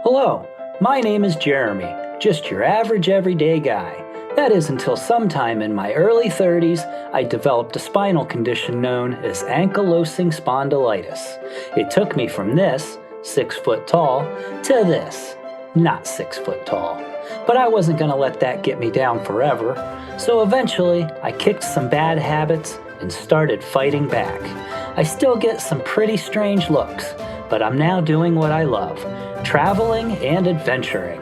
Hello, my name is Jeremy, just your average everyday guy. That is until sometime in my early 30s, I developed a spinal condition known as ankylosing spondylitis. It took me from this, 6 foot tall, to this, not 6 foot tall. But I wasn't going to let that get me down forever, so eventually I kicked some bad habits and started fighting back. I still get some pretty strange looks, but I'm now doing what I love, traveling and adventuring.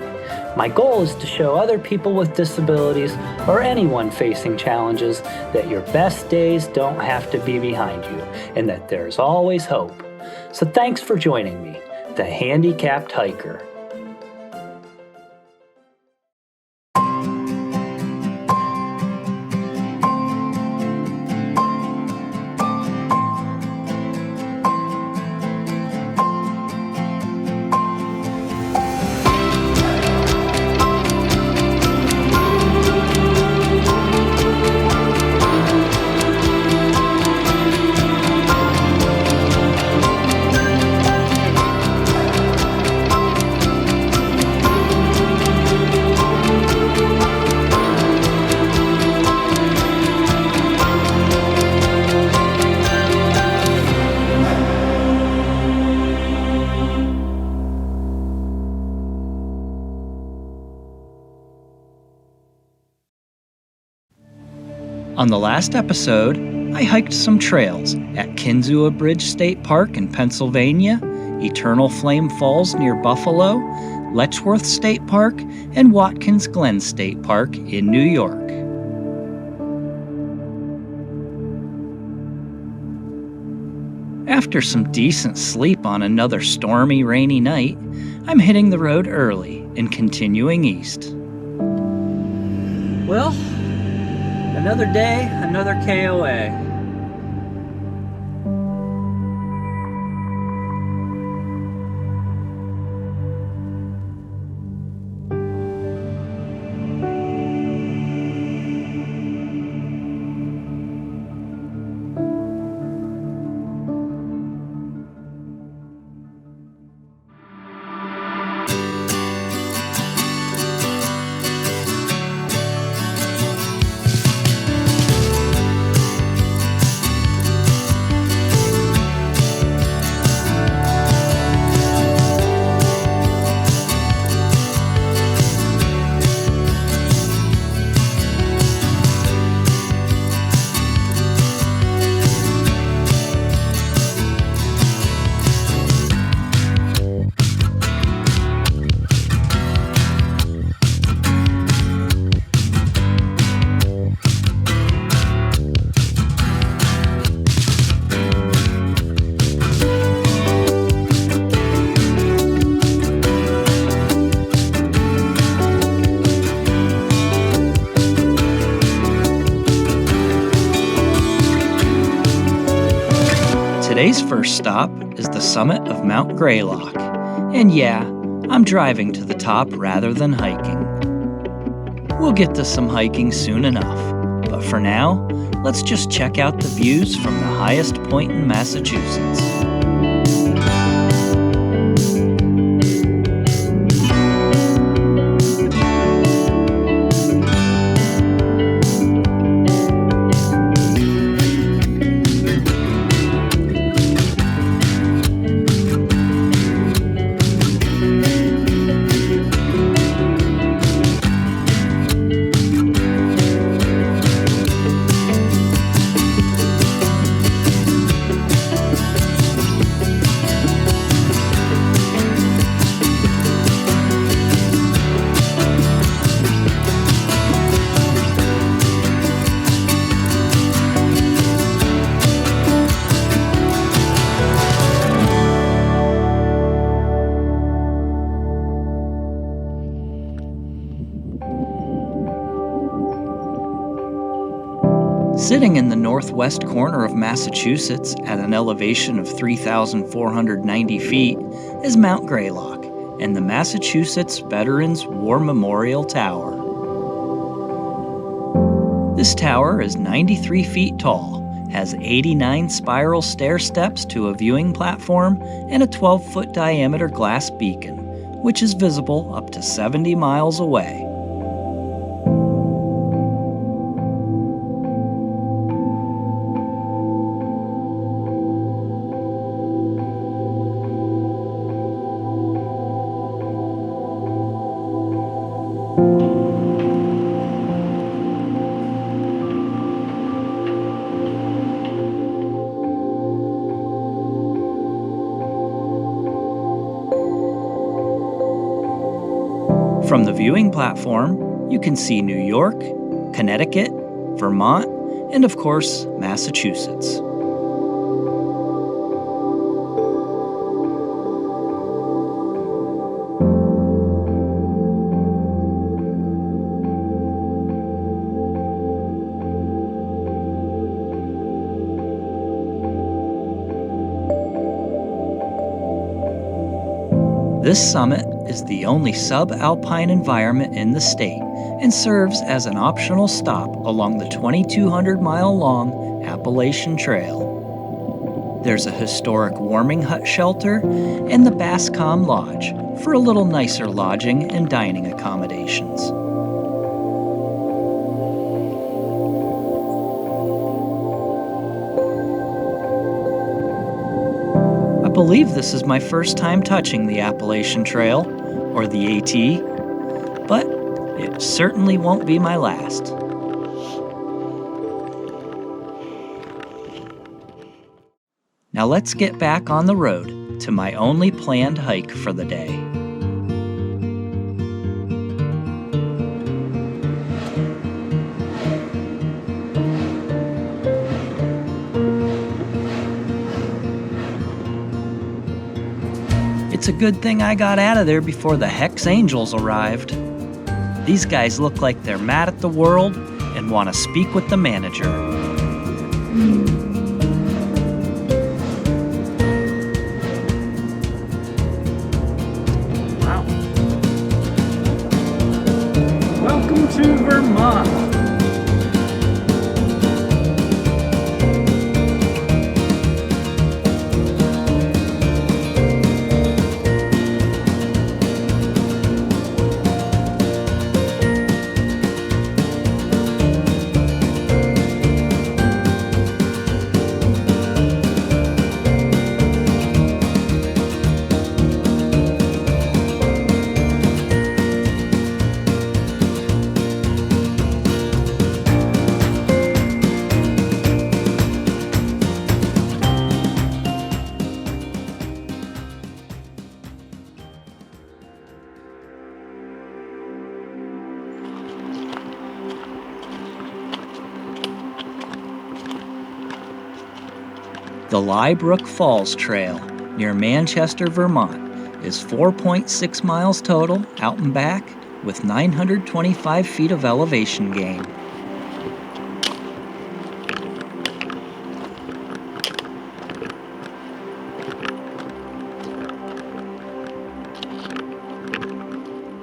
My goal is to show other people with disabilities or anyone facing challenges that your best days don't have to be behind you and that there's always hope. So thanks for joining me, the Handicapped Hiker. On the last episode, I hiked some trails at Kinzua Bridge State Park in Pennsylvania, Eternal Flame Falls near Buffalo, Letchworth State Park, and Watkins Glen State Park in New York. After some decent sleep on another stormy, rainy night, I'm hitting the road early and continuing east. Well, another day, another KOA. Today's first stop is the summit of Mount Greylock, and yeah, I'm driving to the top rather than hiking. We'll get to some hiking soon enough, but for now, let's just check out the views from the highest point in Massachusetts. Sitting in the northwest corner of Massachusetts at an elevation of 3,490 feet is Mount Greylock and the Massachusetts Veterans War Memorial Tower. This tower is 93 feet tall, has 89 spiral stair steps to a viewing platform, and a 12-foot diameter glass beacon, which is visible up to 70 miles away. From the viewing platform, you can see New York, Connecticut, Vermont, and of course, Massachusetts. This summit is the only subalpine environment in the state and serves as an optional stop along the 2,200-mile-long Appalachian Trail. There's a historic warming hut shelter and the Bascom Lodge for a little nicer lodging and dining accommodations. I believe this is my first time touching the Appalachian Trail, or the AT, but it certainly won't be my last. Now let's get back on the road to my only planned hike for the day. It's a good thing I got out of there before the Hex Angels arrived. These guys look like they're mad at the world and want to speak with the manager. Wow. Welcome to Vermont. The Lye Brook Falls Trail near Manchester, Vermont is 4.6 miles total out and back with 925 feet of elevation gain.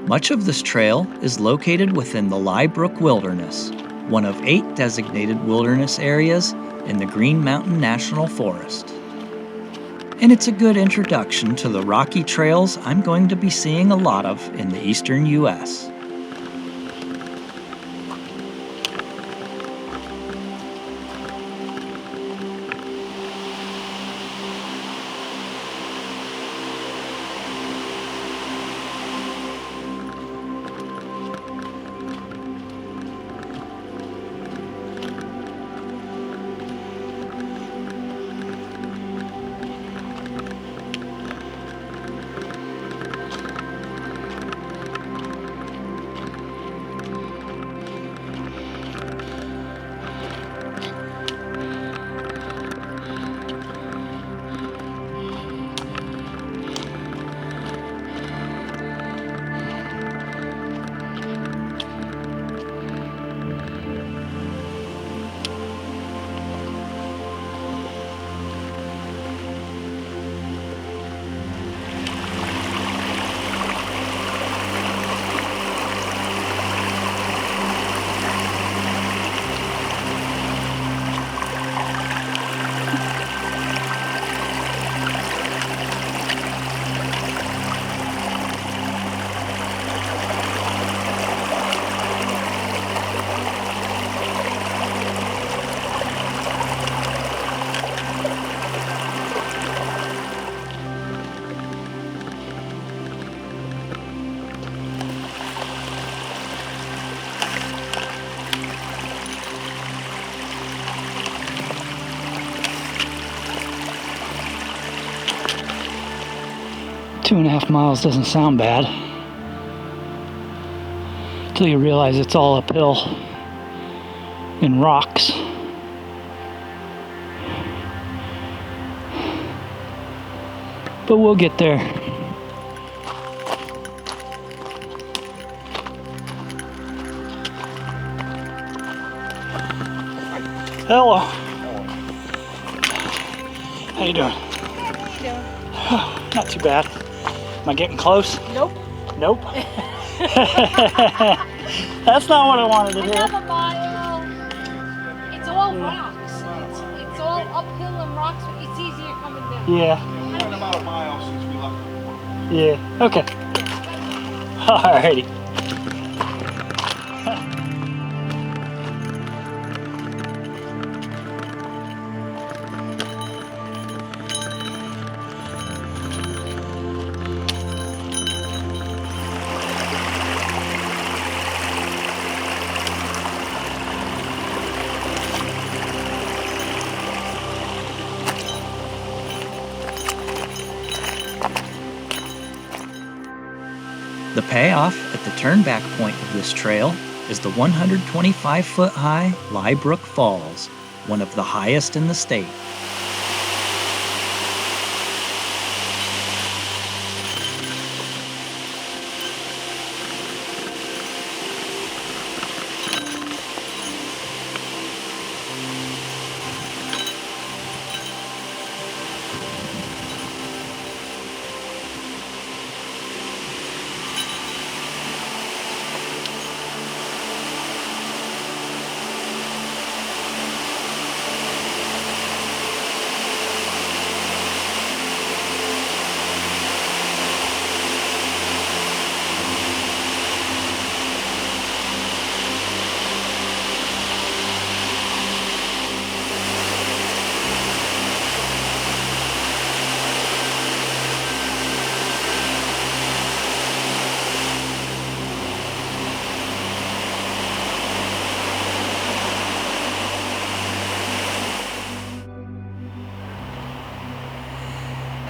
Much of this trail is located within the Lye Brook Wilderness, one of 8 designated wilderness areas in the Green Mountain National Forest. And it's a good introduction to the rocky trails I'm going to be seeing a lot of in the eastern U.S. 2.5 miles doesn't sound bad until you realize it's all uphill in rocks. But we'll get there. Hello. How you doing? How you doing? Not too bad. Am I getting close? Nope. Nope. That's not what I wanted to hear. Another mile. It's all rocks. It's all uphill and rocks. It's easier coming down. Yeah. It's been about a mile since we left the water. Yeah. Okay. Alrighty. The payoff at the turnback point of this trail is the 125-foot-high Lye Brook Falls, one of the highest in the state.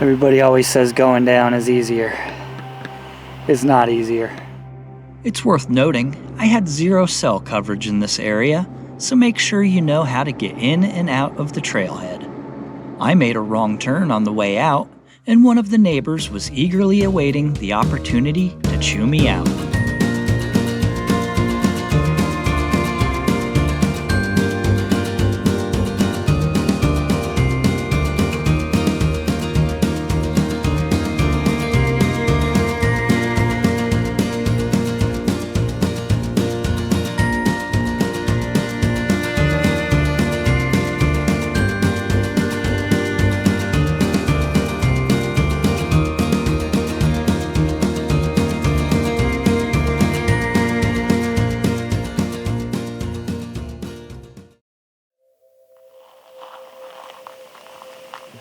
Everybody always says going down is easier. It's not easier. It's worth noting, I had 0 cell coverage in this area, so make sure you know how to get in and out of the trailhead. I made a wrong turn on the way out, and one of the neighbors was eagerly awaiting the opportunity to chew me out.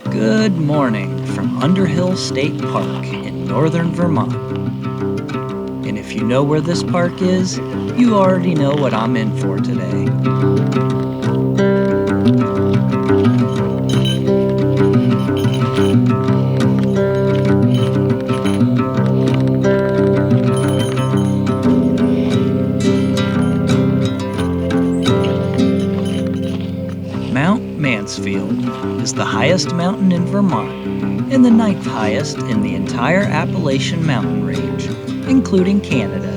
Good morning from Underhill State Park in northern Vermont. And if you know where this park is, you already know what I'm in for today. Mount Mansfield is the highest mountain in Vermont and the 9th highest in the entire Appalachian Mountain Range, including Canada.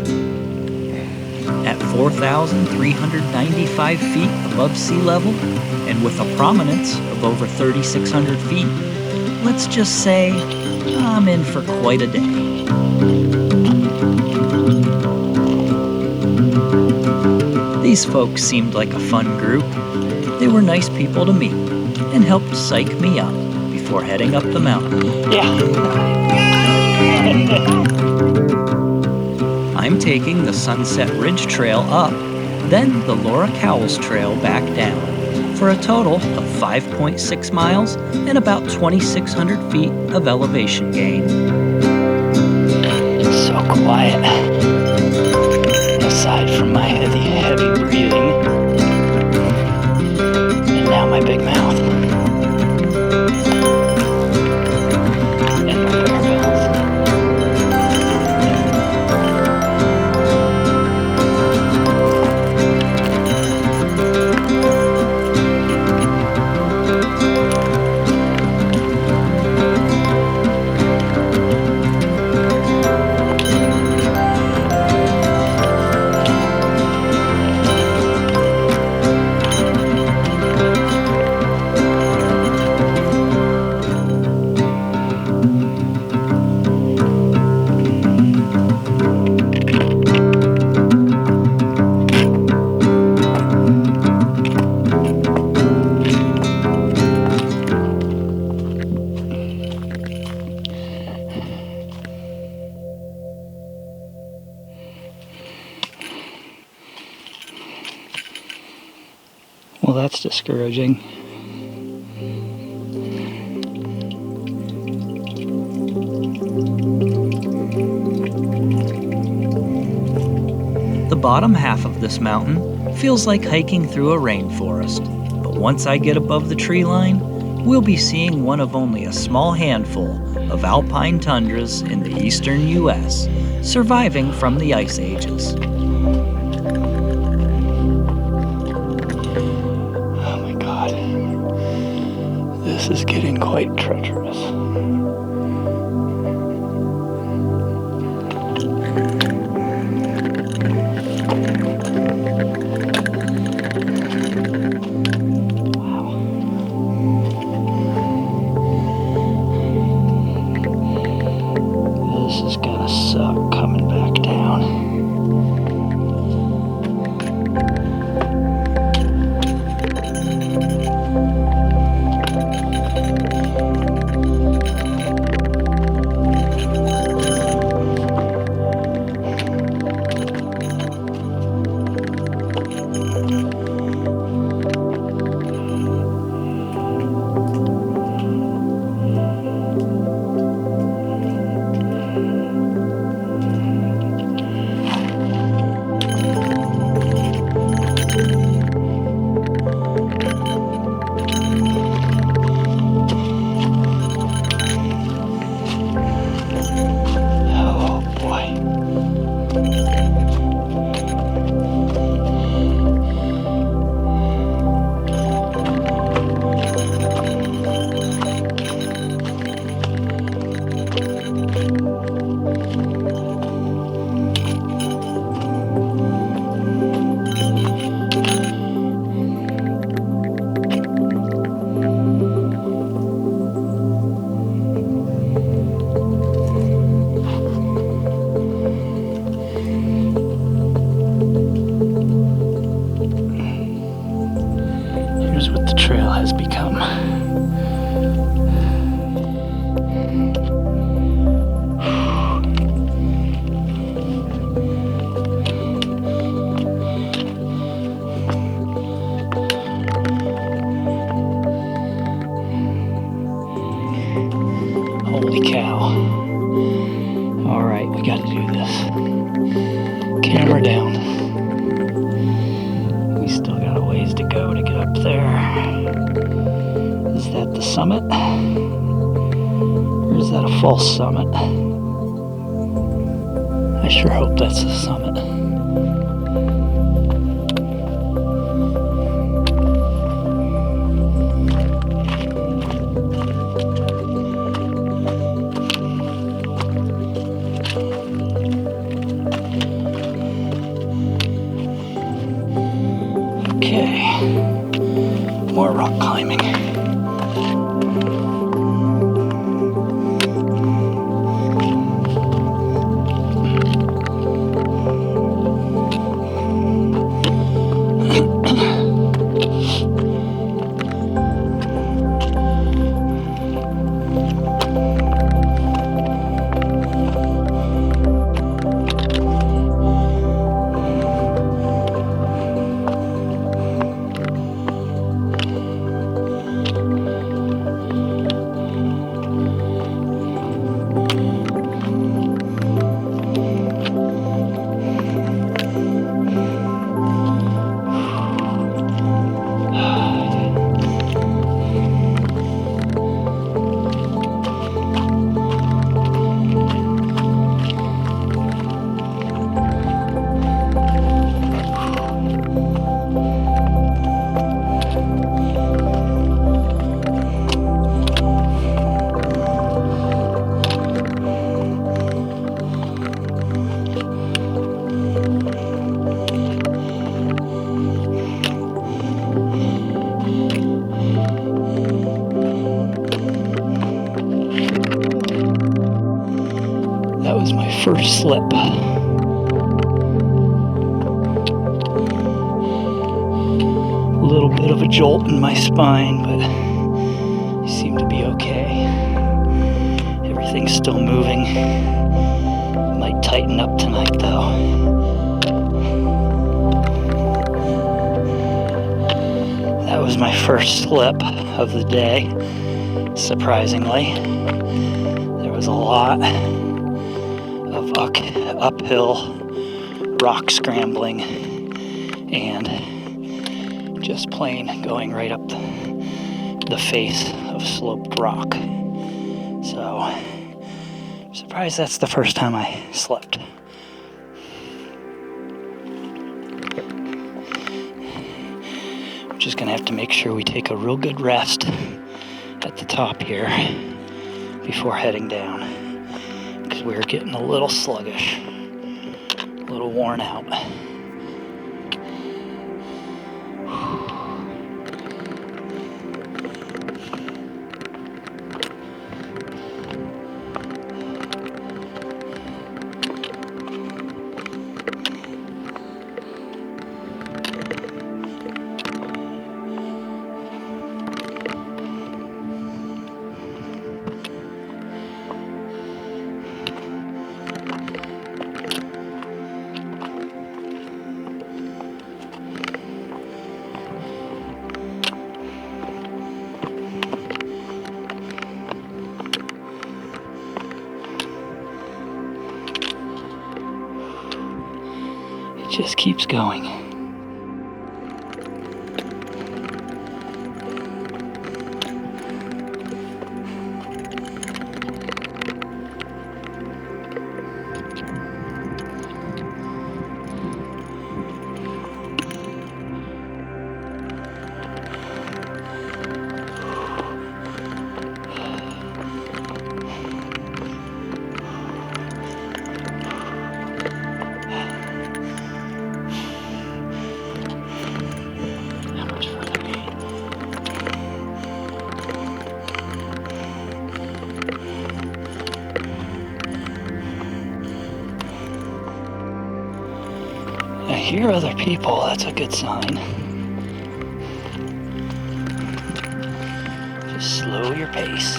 At 4,395 feet above sea level and with a prominence of over 3,600 feet, let's just say I'm in for quite a day. These folks seemed like a fun group. They were nice people to meet and helped psych me up before heading up the mountain. Yeah. I'm taking the Sunset Ridge Trail up, then the Laura Cowles Trail back down, for a total of 5.6 miles and about 2,600 feet of elevation gain. So quiet. Aside from my heavy breathing. And now my big mouth. And my bare mouth. Well, that's discouraging. The bottom half of this mountain feels like hiking through a rainforest, but once I get above the tree line, we'll be seeing one of only a small handful of alpine tundras in the eastern U.S. surviving from the ice ages. Oh my God. This is getting quite treacherous. Holy cow. Alright, we gotta do this. Camera down. We still got a ways to go to get up there. Is that the summit? Or is that a false summit? I sure hope that's the summit. More rock climbing. That was my first slip. A little bit of a jolt in my spine, but I seem to be okay. Everything's still moving. Might tighten up tonight though. was my first slip of the day, surprisingly. There was a lot of uphill rock scrambling and just plain going right up the face of sloped rock. So, I'm surprised that's the first time I slipped. I'm just gonna have to make sure we take a real good rest at the top here before heading down, because we're getting a little sluggish, a little worn out. Just keeps going. I hear other people, that's a good sign. Just slow your pace.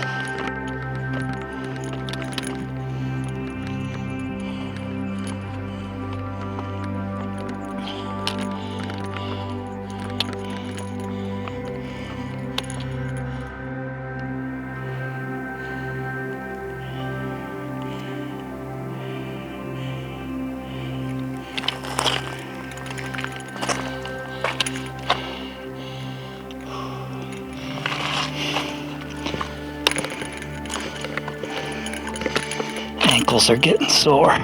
Ankles are getting sore.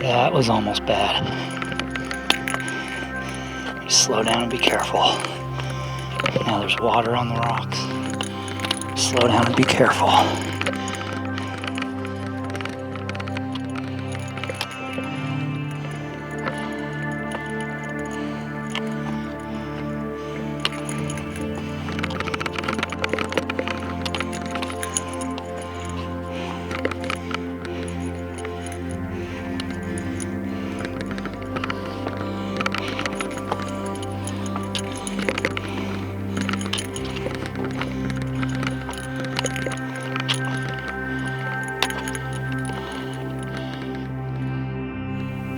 That was almost bad. Just slow down and be careful. Now there's water on the rocks. Slow down and be careful.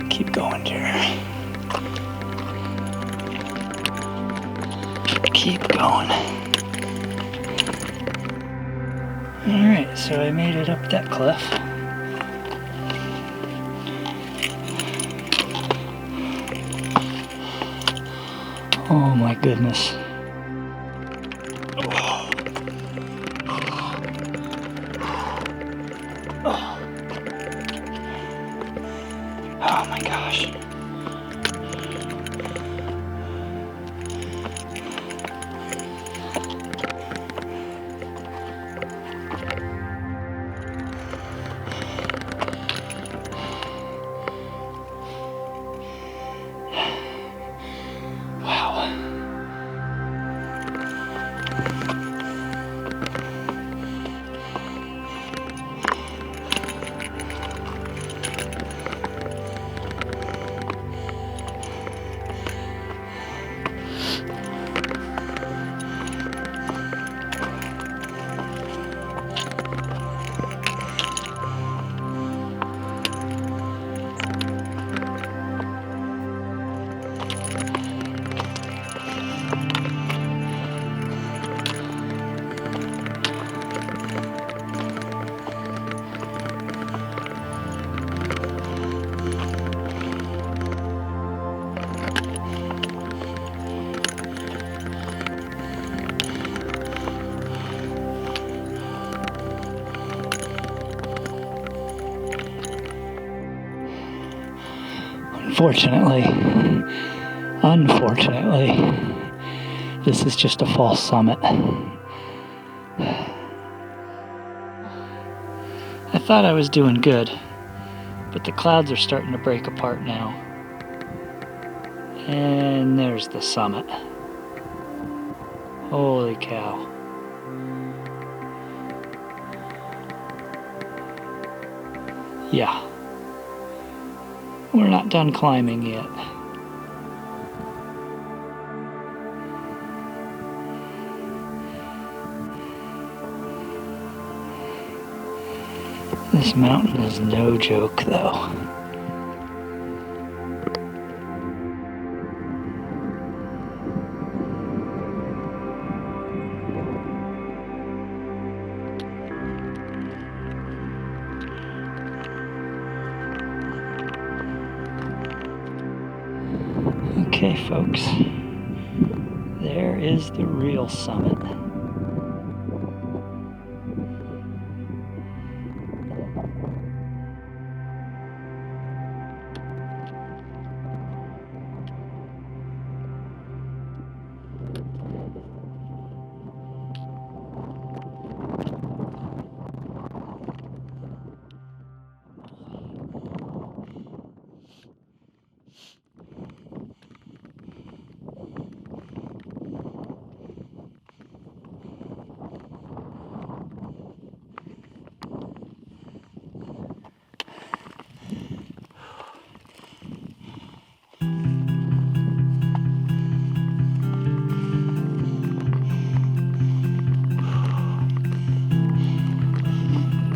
Keep going, Jerry. Keep going. Alright, so I made it up that cliff. Oh my goodness. Oh my gosh. Unfortunately, this is just a false summit. I thought I was doing good, but the clouds are starting to break apart now. And there's the summit. Holy cow. Yeah. We're not done climbing yet. This mountain is no joke, though. Okay, folks. There is the real summit.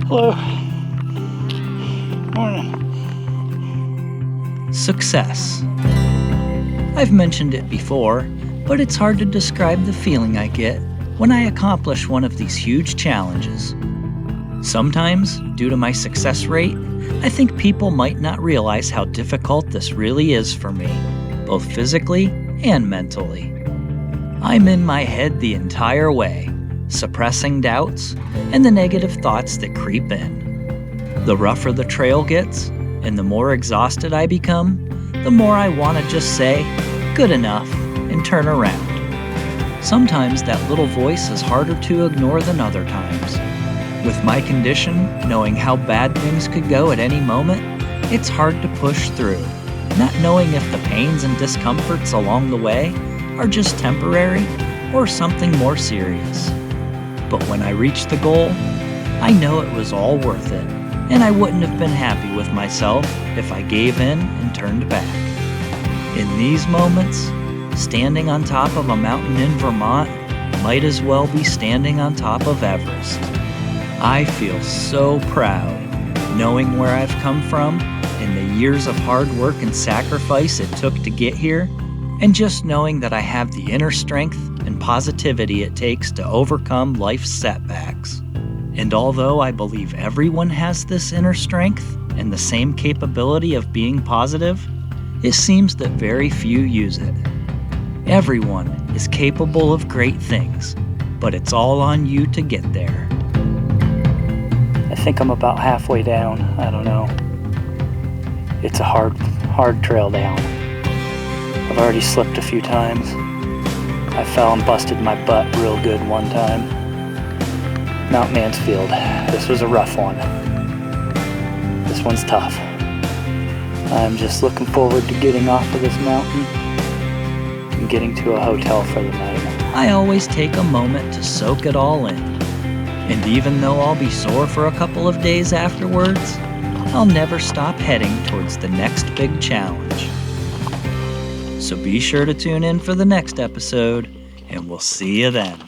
Hello. Morning. Success. I've mentioned it before, but it's hard to describe the feeling I get when I accomplish one of these huge challenges. Sometimes, due to my success rate, I think people might not realize how difficult this really is for me, both physically and mentally. I'm in my head the entire way, suppressing doubts and the negative thoughts that creep in. The rougher the trail gets, and the more exhausted I become, the more I want to just say, good enough, and turn around. Sometimes that little voice is harder to ignore than other times. With my condition, knowing how bad things could go at any moment, it's hard to push through, not knowing if the pains and discomforts along the way are just temporary or something more serious. But when I reach the goal, I know it was all worth it, and I wouldn't have been happy with myself if I gave in and turned back. In these moments, standing on top of a mountain in Vermont might as well be standing on top of Everest. I feel so proud, knowing where I've come from and the years of hard work and sacrifice it took to get here, and just knowing that I have the inner strength and positivity it takes to overcome life's setbacks. And although I believe everyone has this inner strength and the same capability of being positive, it seems that very few use it. Everyone is capable of great things, but it's all on you to get there. I think I'm about halfway down. I don't know. It's a hard trail down. I've already slipped a few times. I fell and busted my butt real good one time. Mount Mansfield. This was a rough one. This one's tough. I'm just looking forward to getting off of this mountain and getting to a hotel for the night. I always take a moment to soak it all in. And even though I'll be sore for a couple of days afterwards, I'll never stop heading towards the next big challenge. So be sure to tune in for the next episode, and we'll see you then.